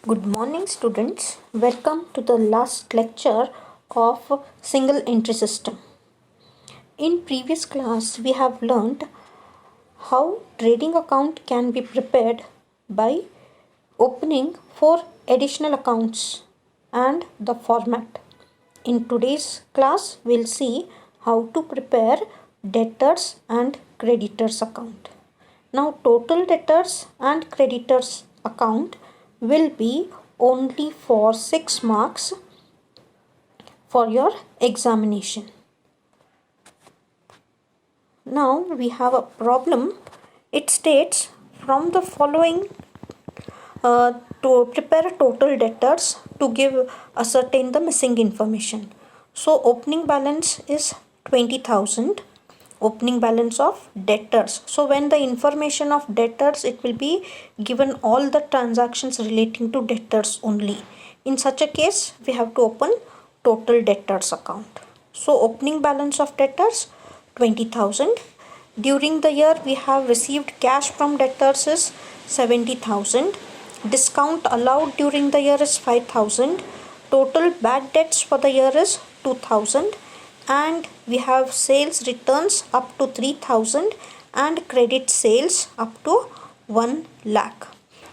Good morning, students. Welcome to the last lecture of single entry system. In previous class, we have learned how trading account can be prepared by opening 4 additional accounts and the format. In today's class, we'll see how to prepare debtors and creditors account. Now, total debtors and creditors account will be only for 6 marks for your examination. Now we have a problem. It states from the following to prepare total debtors to give ascertain the missing information. So opening balance is 20,000. Opening balance of debtors. So when the information of debtors, it will be given all the transactions relating to debtors only. In such a case, we have to open total debtors account. So opening balance of debtors 20,000. During the year, we have received cash from debtors is 70,000. Discount allowed during the year is 5,000. Total bad debts for the year is 2,000. And we have sales returns up to 3,000 and credit sales up to 1 lakh.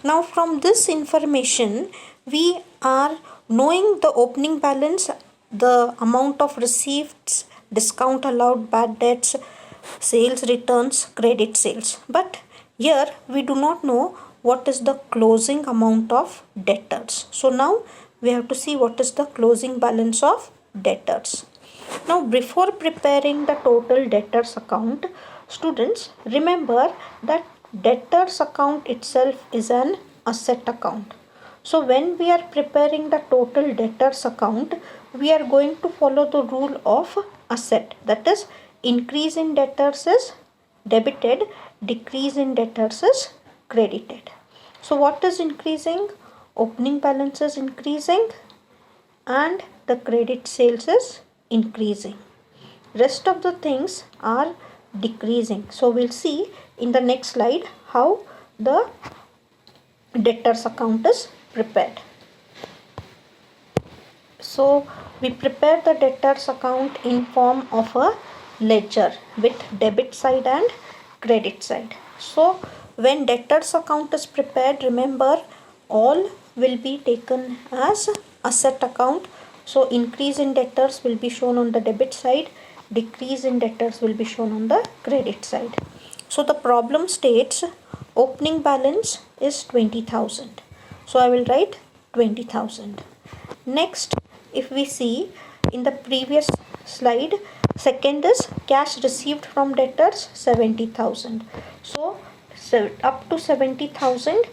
Now from this information, we are knowing the opening balance, the amount of receipts, discount allowed, bad debts, sales returns, credit sales. But here we do not know what is the closing amount of debtors. So now we have to see what is the closing balance of debtors. Now before preparing the total debtors account, students remember that debtors account itself is an asset account. So when we are preparing the total debtors account, we are going to follow the rule of asset. That is, increase in debtors is debited, decrease in debtors is credited. So what is increasing? Opening balance is increasing and the credit sales is increasing. Rest of the things are decreasing. So we'll see in the next slide how the debtors account is prepared. So we prepare the debtors account in form of a ledger with debit side and credit side. So when debtors account is prepared, remember all will be taken as asset account. So increase in debtors will be shown on the debit side, decrease in debtors will be shown on the credit side. So the problem states opening balance is 20,000. So I will write 20,000. Next, if we see in the previous slide, second is cash received from debtors 70,000. So up to 70,000,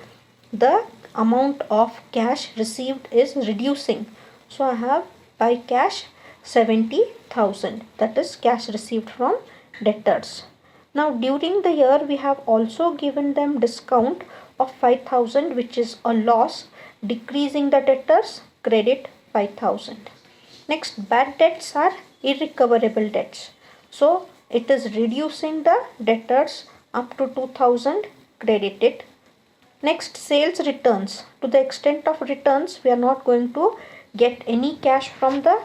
the amount of cash received is reducing. So I have by cash 70,000, that is cash received from debtors. Now during the year, we have also given them discount of 5,000, which is a loss, decreasing the debtors, credit 5,000. Next, bad debts are irrecoverable debts. So it is reducing the debtors up to 2,000, credited. Next, sales returns. To the extent of returns, we are not going to get any cash from the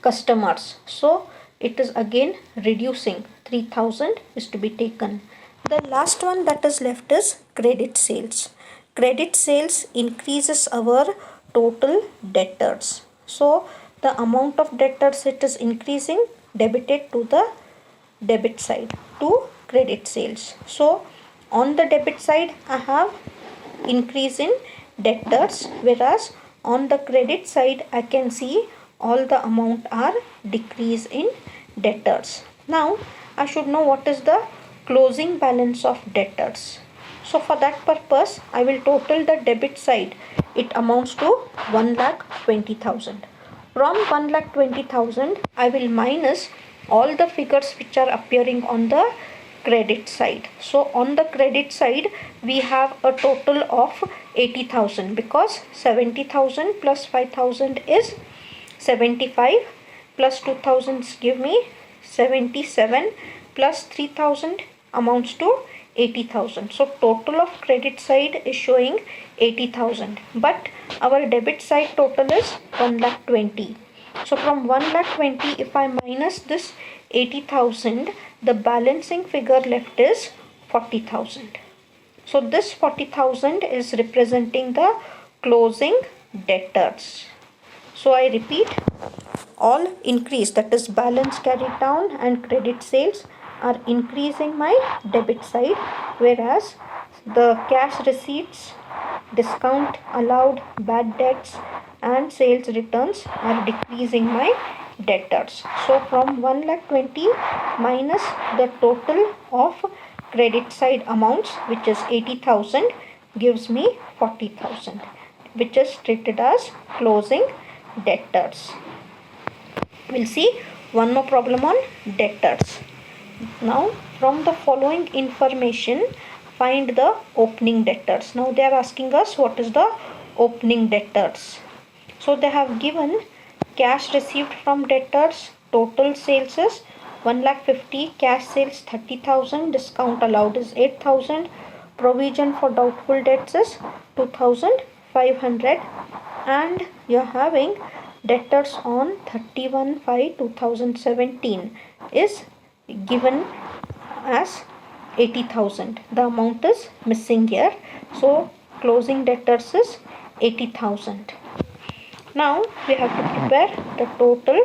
customers. So it is again reducing. 3,000 is to be taken. The last one that is left is credit sales. Credit sales increases our total debtors. So the amount of debtors, it is increasing, debited to the debit side to credit sales. So on the debit side, I have increase in debtors, whereas on the credit side, I can see all the amount are decrease in debtors. Now I should know what is the closing balance of debtors. So for that purpose, I will total the debit side. It amounts to 1,20,000. From 1,20,000, I will minus all the figures which are appearing on the credit side. So on the credit side, we have a total of 80,000 because 70,000 plus 5,000 is 75 plus 2,000 give me 77 plus 3,000 amounts to 80,000. So total of credit side is showing 80,000, but our debit side total is 1,20,000. So from 1,20,000, if I minus this 80,000, the balancing figure left is 40,000. So this 40,000 is representing the closing debtors. So I repeat, all increase, that is balance carried down and credit sales, are increasing my debit side, whereas the cash receipts, discount allowed, bad debts and sales returns are decreasing my debtors. So from 1,20,000 minus the total of credit side amounts, which is 80,000, gives me 40,000, which is treated as closing debtors. We'll see one more problem on debtors. Now from the following information, find the opening debtors. Now they are asking us what is the opening debtors. So they have given cash received from debtors, total sales is 1,50,000, cash sales 30,000, discount allowed is 8,000, provision for doubtful debts is 2,500, and you're having debtors on 31/5/2017 is given as 80,000. The amount is missing here, so closing debtors is 80,000. Now we have to prepare the total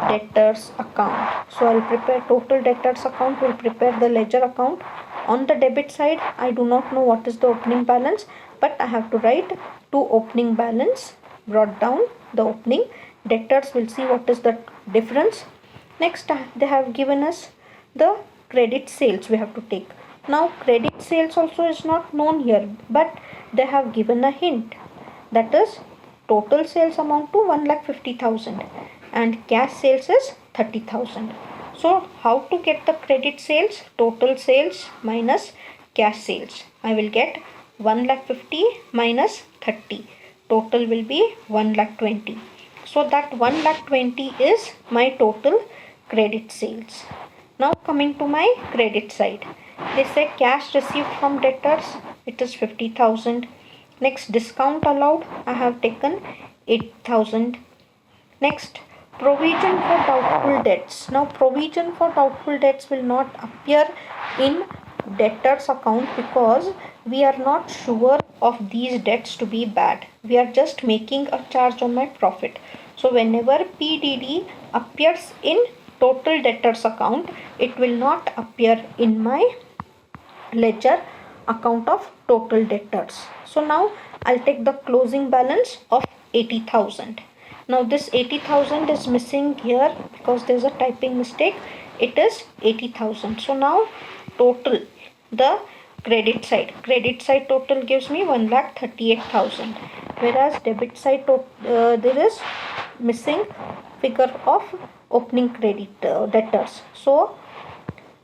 debtors account. So I'll prepare total debtors account, will prepare the ledger account. On the debit side, I do not know what is the opening balance, but I have to write to opening balance, brought down the opening debtors. Will see what is the difference. Next, they have given us the credit sales we have to take. Now credit sales also is not known here, but they have given a hint, that is total sales amount to 1,50,000 and cash sales is 30,000. So how to get the credit sales? Total sales minus cash sales. I will get 1,50,000 minus 30. Total will be 1,20,000. So that 1,20,000 is my total credit sales. Now coming to my credit side, they say cash received from debtors, it is 50,000. Next, discount allowed, I have taken 8,000. Next, provision for doubtful debts. Now provision for doubtful debts will not appear in debtors account because we are not sure of these debts to be bad. We are just making a charge on my profit. So whenever PDD appears in total debtors account, it will not appear in my ledger account of total debtors. So now I'll take the closing balance of 80,000. Now this 80,000 is missing here because there's a typing mistake. It is 80,000. So now total, the credit side total gives me 1,38,000, whereas debit side there is missing figure of opening credit debtors. So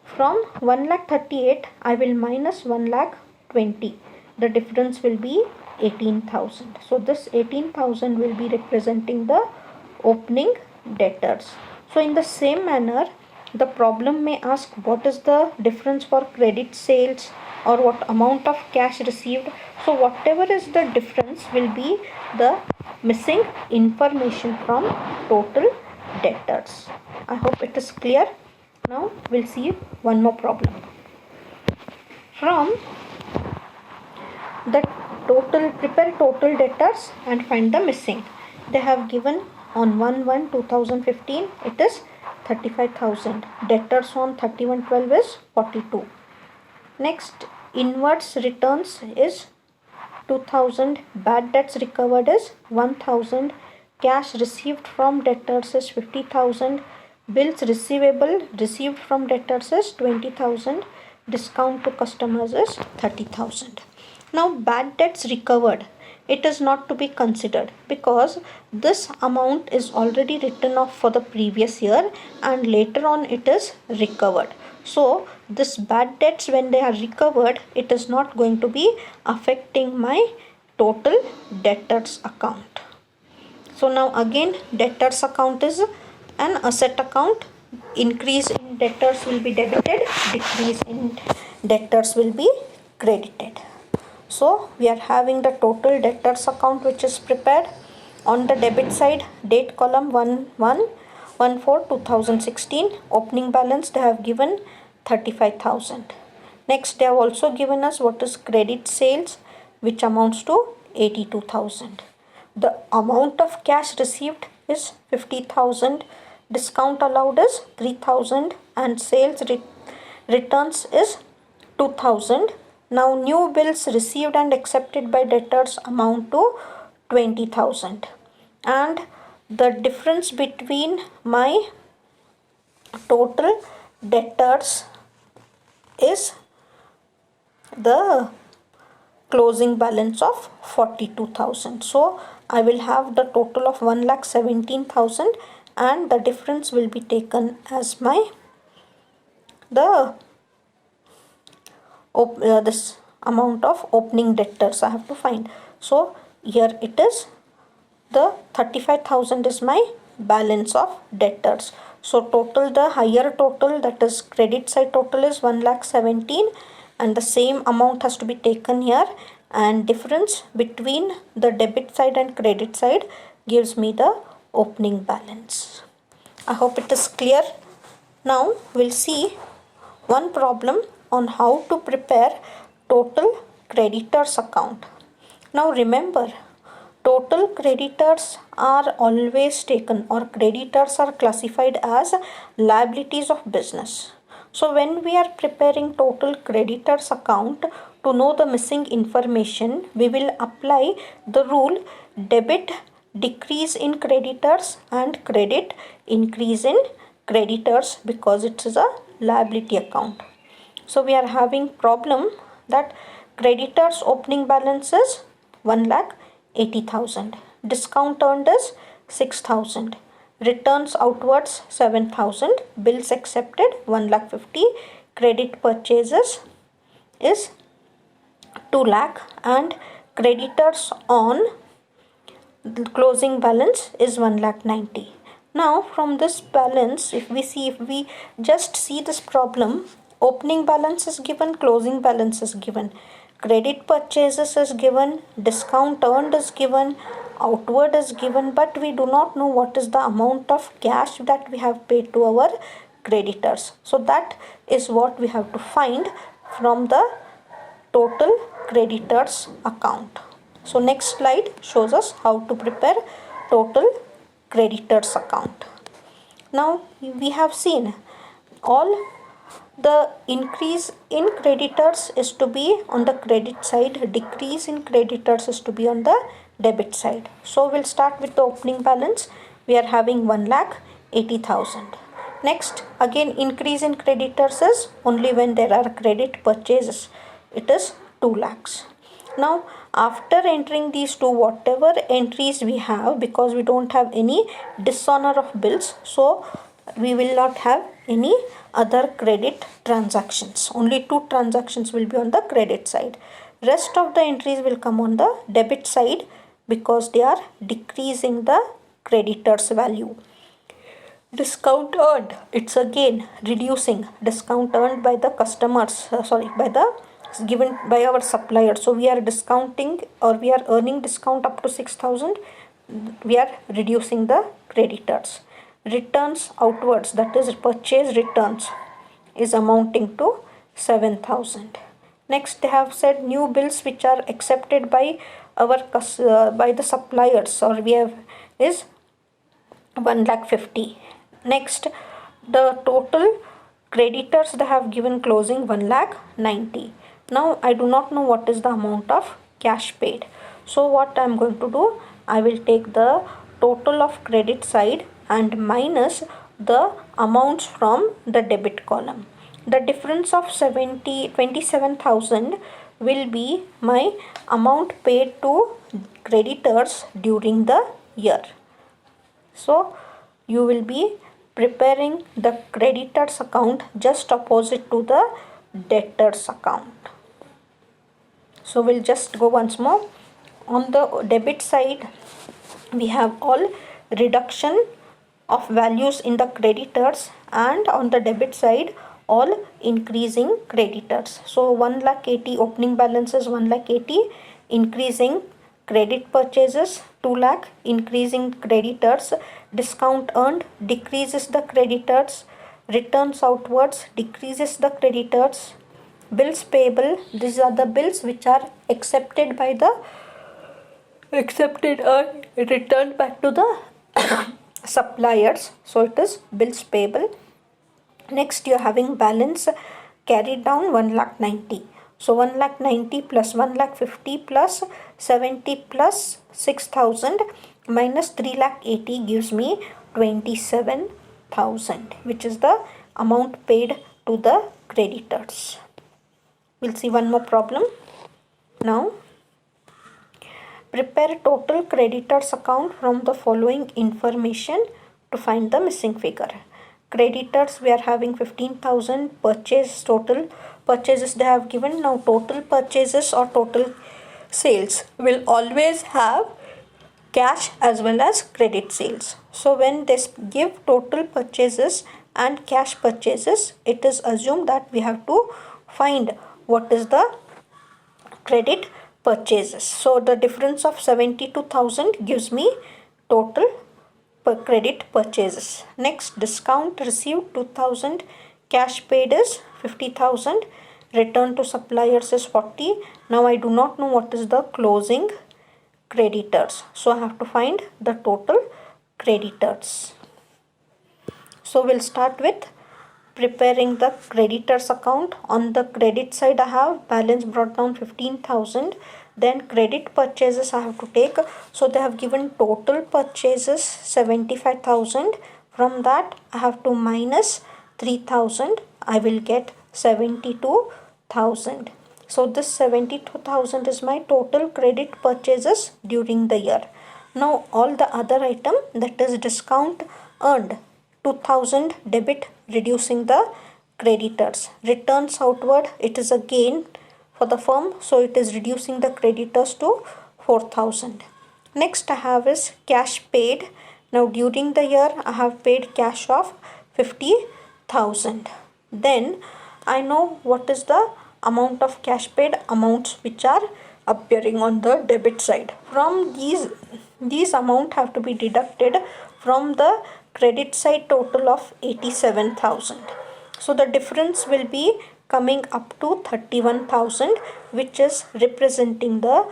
from 1,38,000 I will minus 1,20,000. The difference will be 18,000. So this 18,000 will be representing the opening debtors. So in the same manner, the problem may ask what is the difference for credit sales or what amount of cash received. So whatever is the difference will be the missing information from total debtors. I hope it is clear. Now we'll see one more problem. From the total, prepare total debtors and find the missing. They have given on 1/1/2015 it is 35,000. Debtors on 31/12 is 42. Next, inwards returns is 2,000. Bad debts recovered is 1,000. Cash received from debtors is 50,000. Bills receivable received from debtors is 20,000. Discount to customers is 30,000. Now bad debts recovered, it is not to be considered because this amount is already written off for the previous year and later on it is recovered. So this bad debts, when they are recovered, it is not going to be affecting my total debtors account. So now again, debtors account is an asset account. Increase in debtors will be debited, decrease in debtors will be credited. So we are having the total debtors account which is prepared. On the debit side, date column 11/14/2016, opening balance they have given 35,000. Next they have also given us what is credit sales, which amounts to 82,000. The amount of cash received is 50,000, discount allowed is 3,000, and sales returns is 2,000. Now new bills received and accepted by debtors amount to 20,000, and the difference between my total debtors is the closing balance of 42,000. So I will have the total of 1,17,000, and the difference will be taken as my this amount of opening debtors I have to find. So here it is, the 35,000 is my balance of debtors. So total, the higher total, that is credit side total, is 1,17,000, and the same amount has to be taken here, and difference between the debit side and credit side gives me the opening balance. I hope it is clear. Now we'll see one problem on how to prepare total creditors account. Now remember, total creditors are always taken, or creditors are classified as liabilities of business. So when we are preparing total creditors account, to know the missing information, we will apply the rule debit decrease in creditors and credit increase in creditors, because it is a liability account. So we are having problem that creditors opening balance is 1,80,000, discount earned is 6,000, returns outwards 7,000, bills accepted 1,50,000, credit purchases is 2,00,000, and creditors on the closing balance is 1,90,000. Now from this balance, if we just see this problem, opening balance is given, closing balance is given, credit purchases is given, discount earned is given, outward is given, but we do not know what is the amount of cash that we have paid to our creditors. So that is what we have to find from the total creditors account. So next slide shows us how to prepare total creditors account. Now we have seen all the increase in creditors is to be on the credit side, decrease in creditors is to be on the debit side. So we'll start with the opening balance. We are having 1,80,000. Next, again increase in creditors is only when there are credit purchases. It is 2,00,000. Now after entering these two, whatever entries we have, because we don't have any dishonor of bills, so we will not have any other credit transactions. Only two transactions will be on the credit side. Rest of the entries will come on the debit side, because they are decreasing the creditors value. Discount earned, it's again reducing, discount earned by the customers, given by our supplier. So we are discounting, or we are earning discount up to 6,000, we are reducing the creditors. Returns outwards, that is purchase returns, is amounting to 7,000. Next they have said new bills which are accepted by our by the suppliers, or we have, is 1,50,000. Next, the total creditors they have given closing 1,90,000. Now I do not know what is the amount of cash paid. So what I am going to do, I will take the total of credit side and minus the amounts from the debit column. The difference of 27,000 will be my amount paid to creditors during the year. So you will be preparing the creditors account just opposite to the debtors account. So we'll just go once more. On the debit side, we have all reduction of values in the creditors, and on the debit side all increasing creditors. So 1,80,000 opening balance is 1,80,000, increasing credit purchases 2 lakh, increasing creditors, discount earned decreases the creditors, returns outwards decreases the creditors, bills payable, these are the bills which are accepted or returned back to the suppliers, so it is bills payable. Next you are having balance carried down 1,90,000. So 1,90,000 plus 1,50,000 plus 70 plus 6,000 minus 3,80,000 gives me 27,000, which is the amount paid to the creditors. We'll see one more problem. Now prepare total creditors account from the following information to find the missing figure. Creditors, we are having 15,000, total purchases they have given. Now total purchases or total sales will always have cash as well as credit sales. So when they give total purchases and cash purchases, it is assumed that we have to find what is the credit purchases. So the difference of 72,000 gives me total credit purchases. Next, discount received 2,000, cash paid is 50,000, return to suppliers is 40. Now I do not know what is the closing creditors, so I have to find the total creditors. So we'll start with preparing the creditors account. On the credit side I have balance brought down 15,000, then credit purchases I have to take. So they have given total purchases 75,000, from that I have to minus 3,000, I will get 72,000. So this 72,000 is my total credit purchases during the year. Now all the other item, that is discount earned 2,000 debit, reducing the creditors. Returns outward, it is a gain for the firm, so it is reducing the creditors to 4,000. Next I have is cash paid. Now during the year I have paid cash of 50,000. Then I know what is the amount of cash paid, amounts which are appearing on the debit side. From these amount have to be deducted from the credit side total of 87,000. So the difference will be coming up to 31,000, which is representing the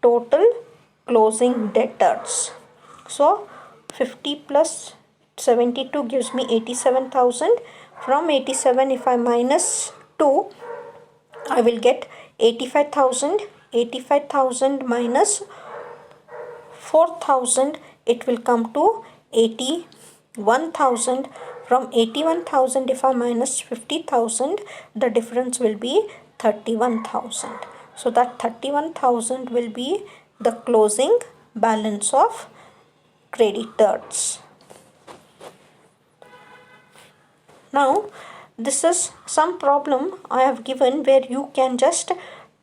total closing debtors. So 50 plus 72 gives me 87,000. From 87 if I minus 2, I will get 85,000. 85,000 minus 4,000, it will come to 81,000. From 81,000 if I minus 50,000, the difference will be 31,000. So that 31,000 will be the closing balance of creditors. Now this is some problem I have given where you can just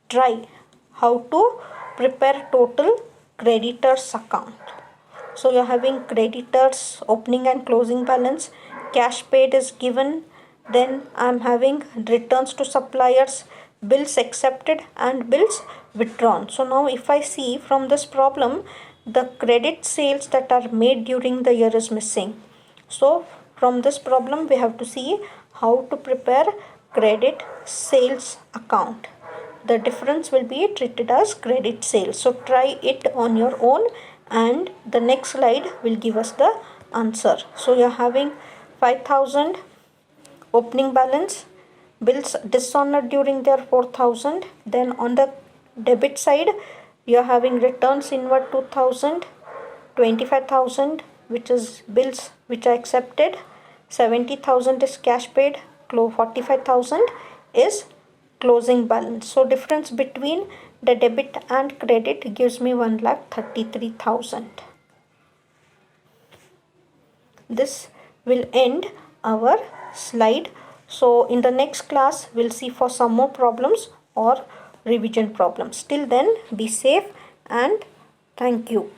try how to prepare total creditors account. So you are having creditors opening and closing balance, cash paid is given, then I am having returns to suppliers, bills accepted and bills withdrawn. So now if I see from this problem, the credit sales that are made during the year is missing. So from this problem we have to see how to prepare credit sales account. The difference will be treated as credit sales. So try it on your own and the next slide will give us the answer. So you are having 5,000 opening balance, bills dishonored during their 4,000. Then on the debit side you are having returns inward 2,000, 25,000 which is bills which are accepted, 70,000 is cash paid, 45,000 is closing balance. So difference between the debit and credit gives me 1,33,000. This will end our slide. So in the next class we'll see for some more problems or revision problems. Till then, be safe and thank you.